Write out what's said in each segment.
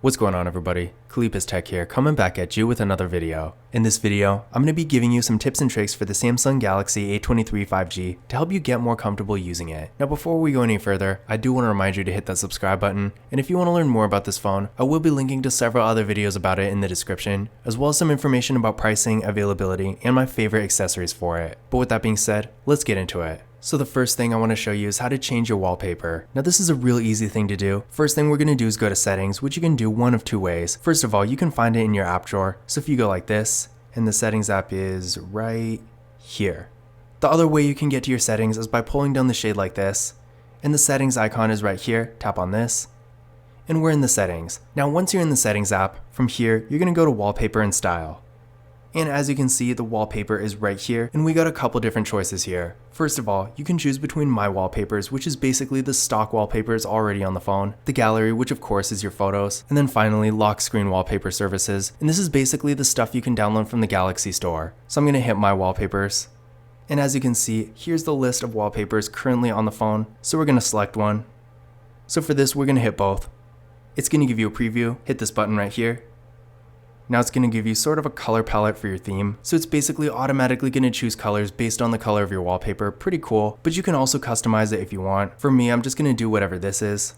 What's going on, everybody? Kalipis Tech here, coming back at you with another video. In this video, I'm going to be giving you some tips and tricks for the Samsung Galaxy A23 5G to help you get more comfortable using it. Now before we go any further, I do want to remind you to hit that subscribe button, and if you want to learn more about this phone, I will be linking to several other videos about it in the description, as well as some information about pricing, availability, and my favorite accessories for it. But with that being said, let's get into it. So the first thing I want to show you is how to change your wallpaper. Now this is a real easy thing to do. First thing we're going to do is go to settings, which you can do one of two ways. First of all, you can find it in your app drawer. So if you go like this, and the settings app is right here. The other way you can get to your settings is by pulling down the shade like this, and the settings icon is right here. Tap on this, and we're in the settings. Now once you're in the settings app, from here, you're going to go to wallpaper and style. And as you can see, the wallpaper is right here, and we got a couple different choices here. First of all, you can choose between My Wallpapers, which is basically the stock wallpapers already on the phone, the gallery, which of course is your photos, and then finally lock screen wallpaper services, and this is basically the stuff you can download from the Galaxy store. So I'm going to hit My Wallpapers, and as you can see, here's the list of wallpapers currently on the phone, so we're going to select one. So for this, we're going to hit both. It's going to give you a preview, hit this button right here. Now it's going to give you sort of a color palette for your theme. So it's basically automatically going to choose colors based on the color of your wallpaper. Pretty cool, but you can also customize it if you want. For me, I'm just going to do whatever this is.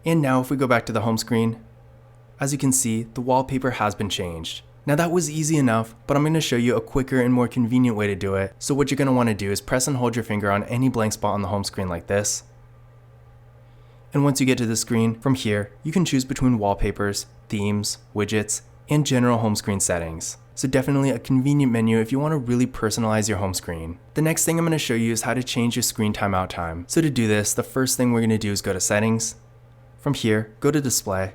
And now if we go back to the home screen, as you can see, the wallpaper has been changed. Now that was easy enough, but I'm going to show you a quicker and more convenient way to do it. So what you're going to want to do is press and hold your finger on any blank spot on the home screen like this. And once you get to the screen, from here, you can choose between wallpapers, themes, widgets, and general home screen settings. So definitely a convenient menu if you want to really personalize your home screen. The next thing I'm going to show you is how to change your screen timeout time. So to do this, the first thing we're going to do is go to settings. From here, go to display.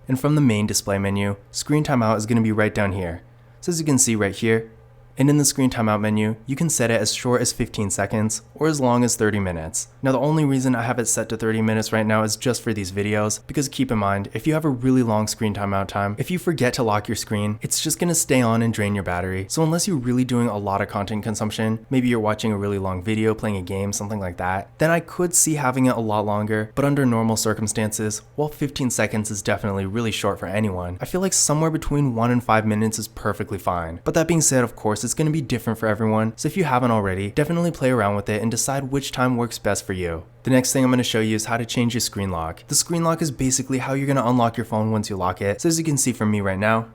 And from the main display menu, screen timeout is going to be right down here. So as you can see right here, and in the screen timeout menu, you can set it as short as 15 seconds or as long as 30 minutes. Now the only reason I have it set to 30 minutes right now is just for these videos, because keep in mind, if you have a really long screen timeout time, if you forget to lock your screen, it's just gonna stay on and drain your battery. So unless you're really doing a lot of content consumption, maybe you're watching a really long video, playing a game, something like that, then I could see having it a lot longer, but under normal circumstances, while 15 seconds is definitely really short for anyone, I feel like somewhere between 1 and 5 minutes is perfectly fine. But that being said, of course, it's going to be different for everyone, so if you haven't already, definitely play around with it and decide which time works best for you. The next thing I'm going to show you is how to change your screen lock. The screen lock is basically how you're going to unlock your phone once you lock it. So as you can see from me right now,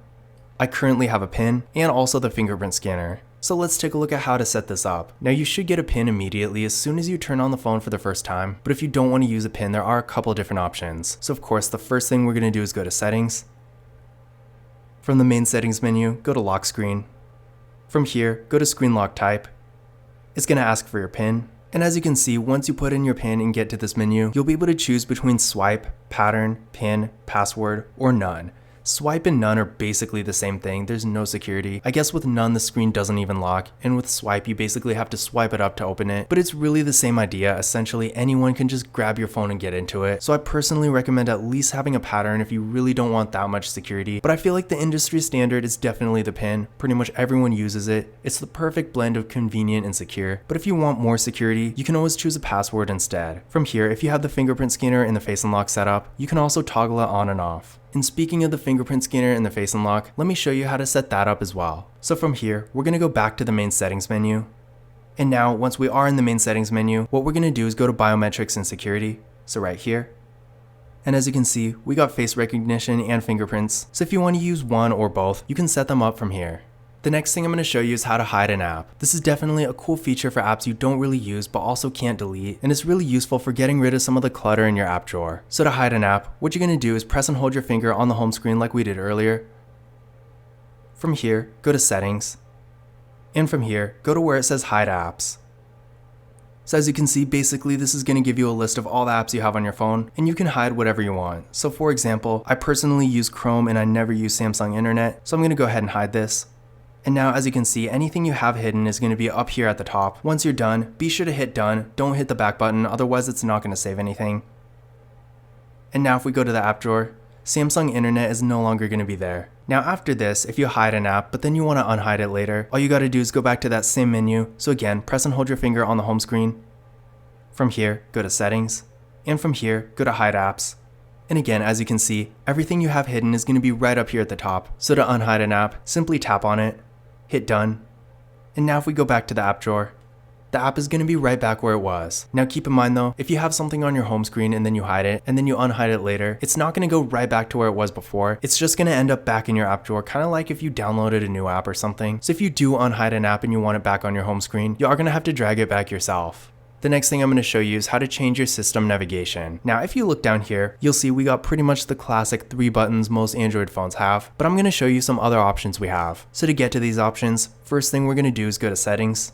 I currently have a pin and also the fingerprint scanner. So let's take a look at how to set this up. Now you should get a pin immediately as soon as you turn on the phone for the first time, but if you don't want to use a pin, there are a couple different options. So of course, the first thing we're going to do is go to settings. From the main settings menu, go to lock screen. From here, go to screen lock type. It's going to ask for your PIN. And as you can see, once you put in your PIN and get to this menu, you'll be able to choose between swipe, pattern, PIN, password, or none. Swipe and none are basically the same thing. There's no security. I guess with none, the screen doesn't even lock. And with swipe, you basically have to swipe it up to open it. But it's really the same idea. Essentially, anyone can just grab your phone and get into it. So I personally recommend at least having a pattern if you really don't want that much security. But I feel like the industry standard is definitely the PIN. Pretty much everyone uses it. It's the perfect blend of convenient and secure. But if you want more security, you can always choose a password instead. From here, if you have the fingerprint scanner and the face unlock set up, you can also toggle it on and off. And speaking of the fingerprint scanner and the face unlock, let me show you how to set that up as well. So from here, we're going to go back to the main settings menu. And now, once we are in the main settings menu, what we're going to do is go to biometrics and security. So right here. And as you can see, we got face recognition and fingerprints. So if you want to use one or both, you can set them up from here. The next thing I'm going to show you is how to hide an app. This is definitely a cool feature for apps you don't really use but also can't delete, and it's really useful for getting rid of some of the clutter in your app drawer. So to hide an app, what you're going to do is press and hold your finger on the home screen like we did earlier. From here, go to settings, and from here, go to where it says hide apps. So as you can see, basically this is going to give you a list of all the apps you have on your phone, and you can hide whatever you want. So for example, I personally use Chrome and I never use Samsung Internet, so I'm going to go ahead and hide this. And now as you can see, anything you have hidden is going to be up here at the top. Once you're done, be sure to hit done, don't hit the back button, otherwise it's not going to save anything. And now if we go to the app drawer, Samsung Internet is no longer going to be there. Now after this, if you hide an app, but then you want to unhide it later, all you got to do is go back to that same menu. So again, press and hold your finger on the home screen. From here, go to settings. And from here, go to hide apps. And again, as you can see, everything you have hidden is going to be right up here at the top. So to unhide an app, simply tap on it, hit done. And now if we go back to the app drawer, the app is going to be right back where it was. Now keep in mind though, if you have something on your home screen and then you hide it, and then you unhide it later, it's not going to go right back to where it was before. It's just going to end up back in your app drawer, kind of like if you downloaded a new app or something. So if you do unhide an app and you want it back on your home screen, you are going to have to drag it back yourself. The next thing I'm going to show you is how to change your system navigation. Now, if you look down here, you'll see we got pretty much the classic 3 buttons most Android phones have, but I'm going to show you some other options we have. So to get to these options, first thing we're going to do is go to Settings.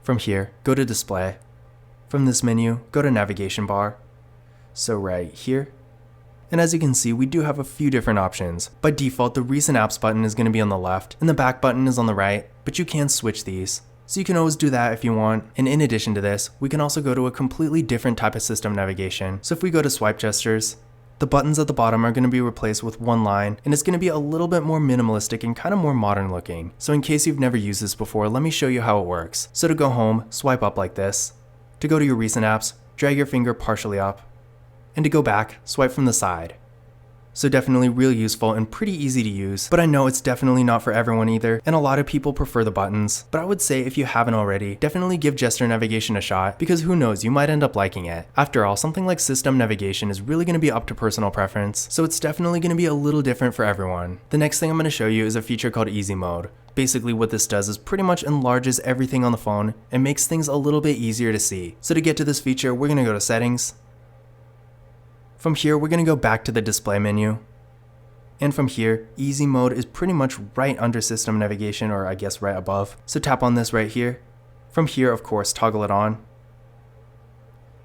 From here, go to Display. From this menu, go to Navigation Bar. So right here. And as you can see, we do have a few different options. By default, the Recent Apps button is going to be on the left, and the Back button is on the right, but you can switch these. So you can always do that if you want. And in addition to this, we can also go to a completely different type of system navigation. So if we go to Swipe Gestures, the buttons at the bottom are going to be replaced with one line, and it's going to be a little bit more minimalistic and kind of more modern looking. So in case you've never used this before, let me show you how it works. So to go home, swipe up like this. To go to your recent apps, drag your finger partially up. And to go back, swipe from the side. So definitely real useful and pretty easy to use, but I know it's definitely not for everyone either, and a lot of people prefer the buttons. But I would say if you haven't already, definitely give gesture navigation a shot, because who knows, you might end up liking it. After all, something like system navigation is really going to be up to personal preference, so it's definitely going to be a little different for everyone. The next thing I'm going to show you is a feature called Easy Mode. Basically what this does is pretty much enlarges everything on the phone and makes things a little bit easier to see. So to get to this feature, we're going to go to Settings. From here, we're going to go back to the display menu. And from here, Easy Mode is pretty much right under System Navigation, or I guess right above. So tap on this right here. From here, of course, toggle it on.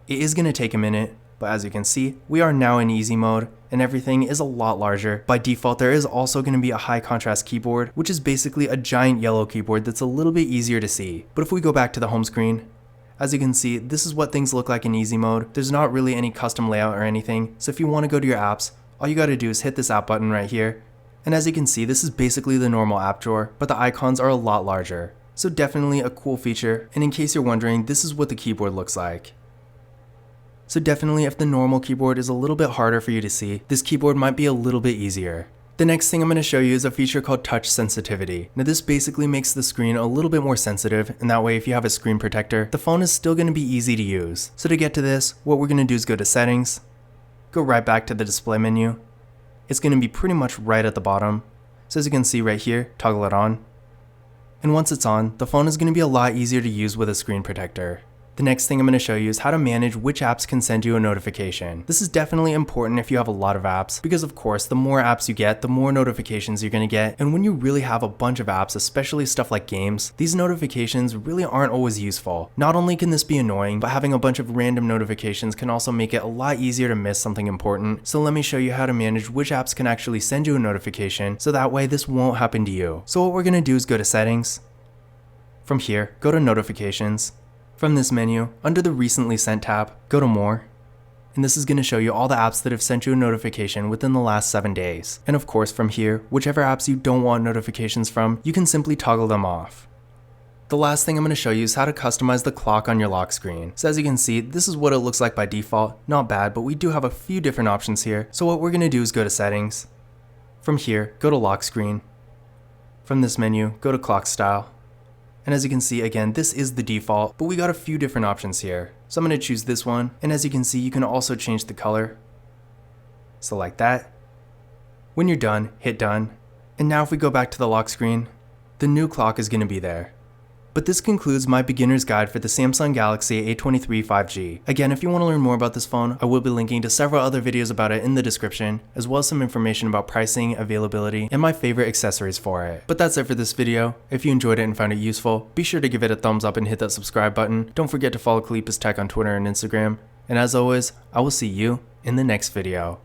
It is going to take a minute, but as you can see, we are now in Easy Mode, and everything is a lot larger. By default, there is also going to be a high contrast keyboard, which is basically a giant yellow keyboard that's a little bit easier to see. But if we go back to the home screen, as you can see, this is what things look like in Easy Mode. There's not really any custom layout or anything, so if you want to go to your apps, all you gotta do is hit this app button right here. And as you can see, this is basically the normal app drawer, but the icons are a lot larger. So definitely a cool feature, and in case you're wondering, this is what the keyboard looks like. So definitely if the normal keyboard is a little bit harder for you to see, this keyboard might be a little bit easier. The next thing I'm going to show you is a feature called Touch Sensitivity. Now this basically makes the screen a little bit more sensitive, and that way if you have a screen protector, the phone is still going to be easy to use. So to get to this, what we're going to do is go to Settings, go right back to the display menu. It's going to be pretty much right at the bottom. So as you can see right here, toggle it on. And once it's on, the phone is going to be a lot easier to use with a screen protector. The next thing I'm going to show you is how to manage which apps can send you a notification. This is definitely important if you have a lot of apps, because of course, the more apps you get, the more notifications you're going to get. And when you really have a bunch of apps, especially stuff like games, these notifications really aren't always useful. Not only can this be annoying, but having a bunch of random notifications can also make it a lot easier to miss something important. So let me show you how to manage which apps can actually send you a notification, so that way this won't happen to you. So what we're going to do is go to Settings. From here, go to Notifications. From this menu, under the Recently Sent tab, go to More, and this is going to show you all the apps that have sent you a notification within the last 7 days. And of course from here, whichever apps you don't want notifications from, you can simply toggle them off. The last thing I'm going to show you is how to customize the clock on your lock screen. So as you can see, this is what it looks like by default. Not bad, but we do have a few different options here. So what we're going to do is go to Settings. From here, go to Lock Screen. From this menu, go to Clock Style. And as you can see, again, this is the default, but we got a few different options here. So I'm going to choose this one, and as you can see, you can also change the color. So like that. When you're done, hit done. And now if we go back to the lock screen, the new clock is going to be there. But this concludes my beginner's guide for the Samsung Galaxy A23 5G. Again, if you want to learn more about this phone, I will be linking to several other videos about it in the description, as well as some information about pricing, availability, and my favorite accessories for it. But that's it for this video. If you enjoyed it and found it useful, be sure to give it a thumbs up and hit that subscribe button. Don't forget to follow Kalipis Tech on Twitter and Instagram. And as always, I will see you in the next video.